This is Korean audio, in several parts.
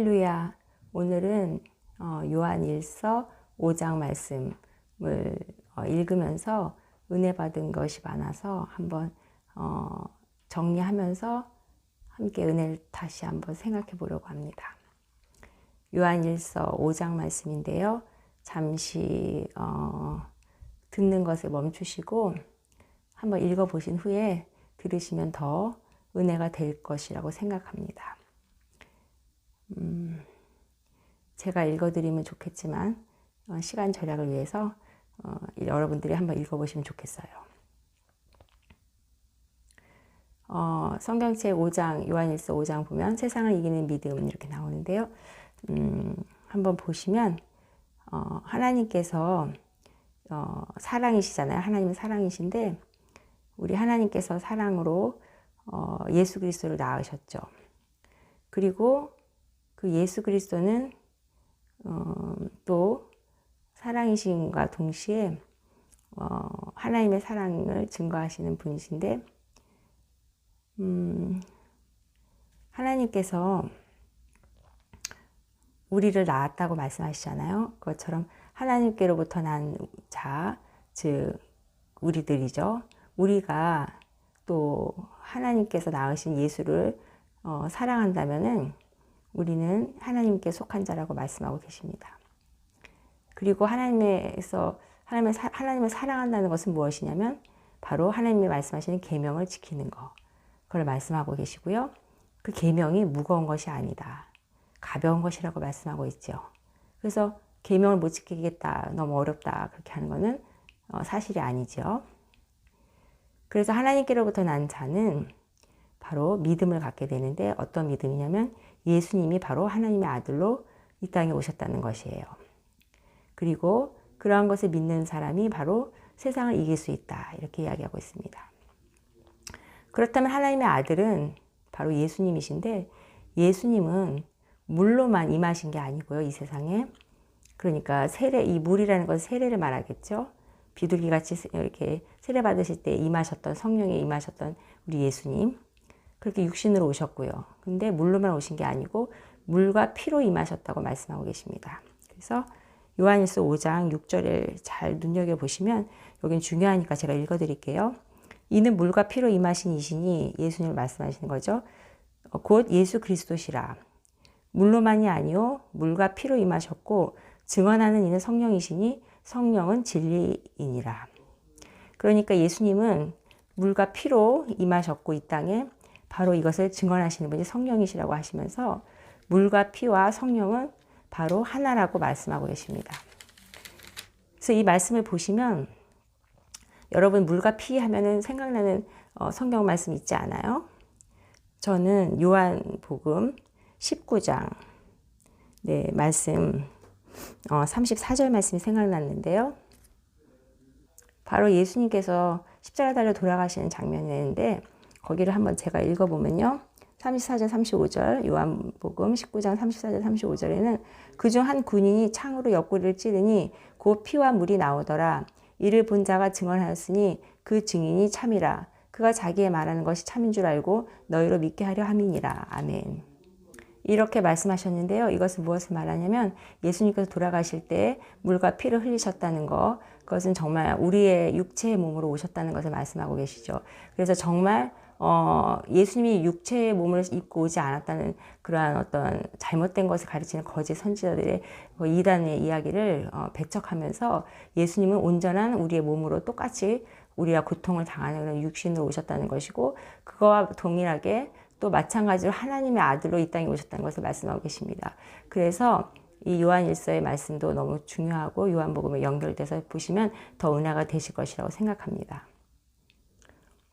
할렐루야. 오늘은 요한일서 5장 말씀을 읽으면서 은혜 받은 것이 많아서 한번 정리하면서 함께 은혜를 다시 한번 생각해 보려고 합니다. 요한일서 5장 말씀인데요. 잠시 듣는 것을 멈추시고 한번 읽어보신 후에 들으시면 더 은혜가 될 것이라고 생각합니다. 제가 읽어드리면 좋겠지만 시간 절약을 위해서 여러분들이 한번 읽어보시면 좋겠어요. 성경책 5장, 요한일서 5장 보면 세상을 이기는 믿음 이렇게 나오는데요. 한번 보시면 하나님께서 사랑이시잖아요. 하나님은 사랑이신데 우리 하나님께서 사랑으로 예수 그리스도를 낳으셨죠. 그리고 그 예수 그리스도는 또 사랑이신과 동시에 하나님의 사랑을 증거하시는 분이신데 하나님께서 우리를 낳았다고 말씀하시잖아요. 그것처럼 하나님께로부터 난 자, 즉 우리들이죠. 우리가 또 하나님께서 낳으신 예수를 사랑한다면은 우리는 하나님께 속한 자라고 말씀하고 계십니다. 그리고 하나님을 사랑한다는 것은 무엇이냐면 바로 하나님이 말씀하시는 계명을 지키는 것, 그걸 말씀하고 계시고요. 그 계명이 무거운 것이 아니다. 가벼운 것이라고 말씀하고 있죠. 그래서 계명을 못 지키겠다, 너무 어렵다 그렇게 하는 것은 사실이 아니죠. 그래서 하나님께로부터 난 자는 바로 믿음을 갖게 되는데 어떤 믿음이냐면 예수님이 바로 하나님의 아들로 이 땅에 오셨다는 것이에요. 그리고 그러한 것을 믿는 사람이 바로 세상을 이길 수 있다 이렇게 이야기하고 있습니다. 그렇다면 하나님의 아들은 바로 예수님이신데 예수님은 물로만 임하신 게 아니고요. 이 세상에. 그러니까 이 물이라는 것은 세례를 말하겠죠. 비둘기같이 이렇게 세례 받으실 때 임하셨던 성령에 임하셨던 우리 예수님. 그렇게 육신으로 오셨고요. 근데 물로만 오신 게 아니고 물과 피로 임하셨다고 말씀하고 계십니다. 그래서 요한일서 5장 6절을 잘 눈여겨보시면 여긴 중요하니까 제가 읽어드릴게요. 이는 물과 피로 임하신 이시니 예수님을 말씀하시는 거죠. 곧 예수 그리스도시라. 물로만이 아니요 물과 피로 임하셨고 증언하는 이는 성령이시니 성령은 진리이니라. 그러니까 예수님은 물과 피로 임하셨고 이 땅에 바로 이것을 증언하시는 분이 성령이시라고 하시면서 물과 피와 성령은 바로 하나라고 말씀하고 계십니다. 그래서 이 말씀을 보시면 여러분 물과 피 하면은 생각나는 성경 말씀 있지 않아요? 저는 요한복음 19장 말씀 34절 말씀이 생각났는데요. 바로 예수님께서 십자가 달려 돌아가시는 장면인데 거기를 한번 제가 읽어보면요. 34절 35절 요한복음 19장 34절 35절에는 그중 한 군인이 창으로 옆구리를 찌르니 곧 피와 물이 나오더라. 이를 본 자가 증언하였으니 그 증인이 참이라. 그가 자기의 말하는 것이 참인 줄 알고 너희로 믿게 하려 함이니라. 아멘. 이렇게 말씀하셨는데요. 이것은 무엇을 말하냐면 예수님께서 돌아가실 때 물과 피를 흘리셨다는 것, 그것은 정말 우리의 육체의 몸으로 오셨다는 것을 말씀하고 계시죠. 그래서 정말 예수님이 육체의 몸을 입고 오지 않았다는 그러한 어떤 잘못된 것을 가르치는 거짓 선지자들의 이단의 이야기를 배척하면서 예수님은 온전한 우리의 몸으로 똑같이 우리가 고통을 당하는 그런 육신으로 오셨다는 것이고 그거와 동일하게 또 마찬가지로 하나님의 아들로 이 땅에 오셨다는 것을 말씀하고 계십니다. 그래서 이 요한일서의 말씀도 너무 중요하고 요한복음에 연결돼서 보시면 더 은혜가 되실 것이라고 생각합니다.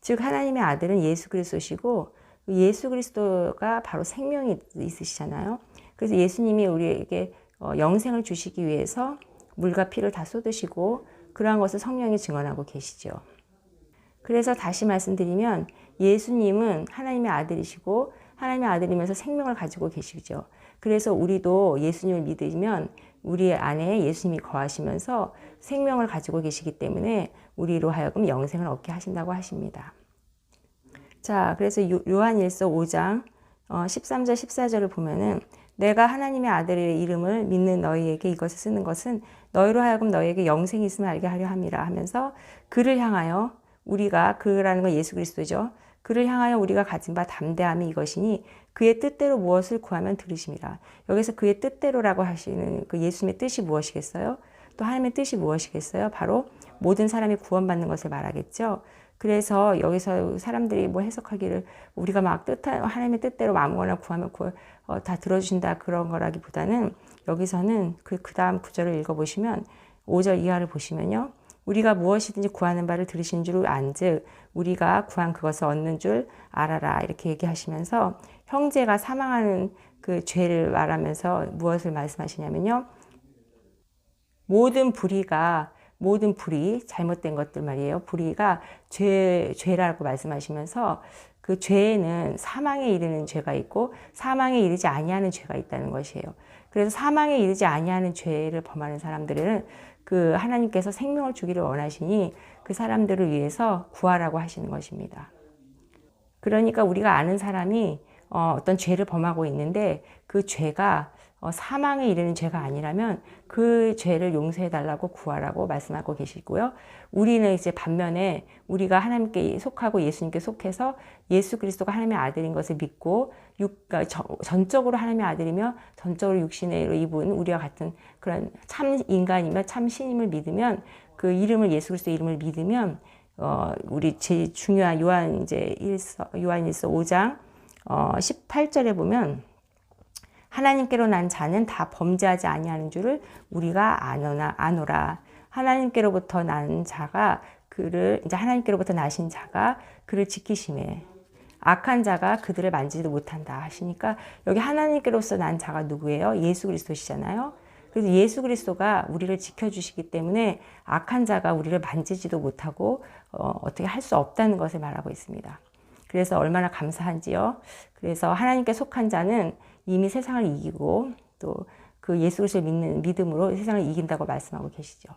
즉 하나님의 아들은 예수 그리스도시고 예수 그리스도가 바로 생명이 있으시잖아요. 그래서 예수님이 우리에게 영생을 주시기 위해서 물과 피를 다 쏟으시고 그러한 것을 성령이 증언하고 계시죠. 그래서 다시 말씀드리면 예수님은 하나님의 아들이시고 하나님의 아들이면서 생명을 가지고 계시죠. 그래서 우리도 예수님을 믿으면 우리 안에 예수님이 거하시면서 생명을 가지고 계시기 때문에 우리로 하여금 영생을 얻게 하신다고 하십니다. 자, 그래서 요한일서 5장 13절 14절을 보면은 내가 하나님의 아들의 이름을 믿는 너희에게 이것을 쓰는 것은 너희로 하여금 너희에게 영생이 있음을 알게 하려 함이라 하면서 그를 향하여 우리가, 그라는 건 예수 그리스도죠. 그를 향하여 우리가 가진 바 담대함이 이것이니 그의 뜻대로 무엇을 구하면 들으심이라. 여기서 그의 뜻대로라고 하시는 그 예수님의 뜻이 무엇이겠어요? 또 하나님의 뜻이 무엇이겠어요? 바로 모든 사람이 구원받는 것을 말하겠죠. 그래서 여기서 사람들이 뭐 해석하기를 우리가 막 하나님의 뜻대로 아무거나 구하면 다 들어주신다 그런 거라기보다는 여기서는 그 다음 구절을 읽어보시면 5절 이하를 보시면요. 우리가 무엇이든지 구하는 바를 들으신 줄 안즉 우리가 구한 그것을 얻는 줄 알아라 이렇게 얘기하시면서 형제가 사망하는 그 죄를 말하면서 무엇을 말씀하시냐면요. 모든 불의, 잘못된 것들 말이에요. 불의가 죄라고 말씀하시면서 그 죄에는 사망에 이르는 죄가 있고 사망에 이르지 아니하는 죄가 있다는 것이에요. 그래서 사망에 이르지 아니하는 죄를 범하는 사람들은 그 하나님께서 생명을 주기를 원하시니 그 사람들을 위해서 구하라고 하시는 것입니다. 그러니까 우리가 아는 사람이 어떤 죄를 범하고 있는데 그 죄가 사망에 이르는 죄가 아니라면 그 죄를 용서해달라고 구하라고 말씀하고 계시고요. 우리는 이제 반면에 우리가 하나님께 속하고 예수님께 속해서 예수 그리스도가 하나님의 아들인 것을 믿고 전적으로 하나님의 아들이며 전적으로 육신으로 입은 우리와 같은 그런 참 인간이며 참 신임을 믿으면 그 이름을 예수 그리스도 이름을 믿으면 우리 제일 중요한 요한일서 5장 18절에 보면 하나님께로 난 자는 다 범죄하지 아니하는 줄을 우리가 아노라. 하나님께로부터 난 자가 하나님께로부터 나신 자가 그를 지키심에 악한 자가 그들을 만지지도 못한다 하시니까 여기 하나님께로서 난 자가 누구예요? 예수 그리스도시잖아요. 그래서 예수 그리스도가 우리를 지켜주시기 때문에 악한 자가 우리를 만지지도 못하고 어떻게 할 수 없다는 것을 말하고 있습니다. 그래서 얼마나 감사한지요. 그래서 하나님께 속한 자는 이미 세상을 이기고 또 그 예수 그리스도를 믿는 믿음으로 세상을 이긴다고 말씀하고 계시죠.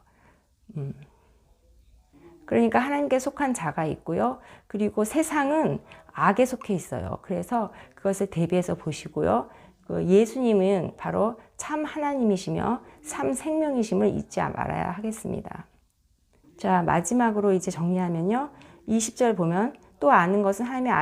그러니까 하나님께 속한 자가 있고요. 그리고 세상은 악에 속해 있어요. 그래서 그것을 대비해서 보시고요. 예수님은 바로 참 하나님이시며 참 생명이심을 잊지 말아야 하겠습니다. 자, 마지막으로 이제 정리하면요. 20절 보면 또 아는 것은 하나님의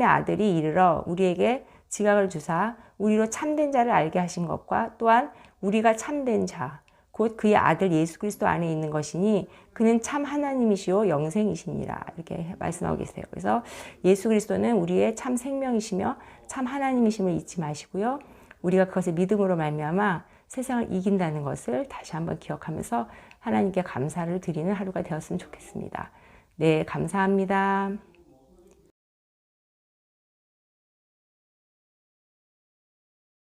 아들이 이르러 우리에게 지각을 주사 우리로 참된 자를 알게 하신 것과 또한 우리가 참된 자 곧 그의 아들 예수 그리스도 안에 있는 것이니 그는 참 하나님이시오 영생이시니라 이렇게 말씀하고 계세요. 그래서 예수 그리스도는 우리의 참 생명이시며 참 하나님이심을 잊지 마시고요. 우리가 그것을 믿음으로 말미암아 세상을 이긴다는 것을 다시 한번 기억하면서 하나님께 감사를 드리는 하루가 되었으면 좋겠습니다. 네, 감사합니다.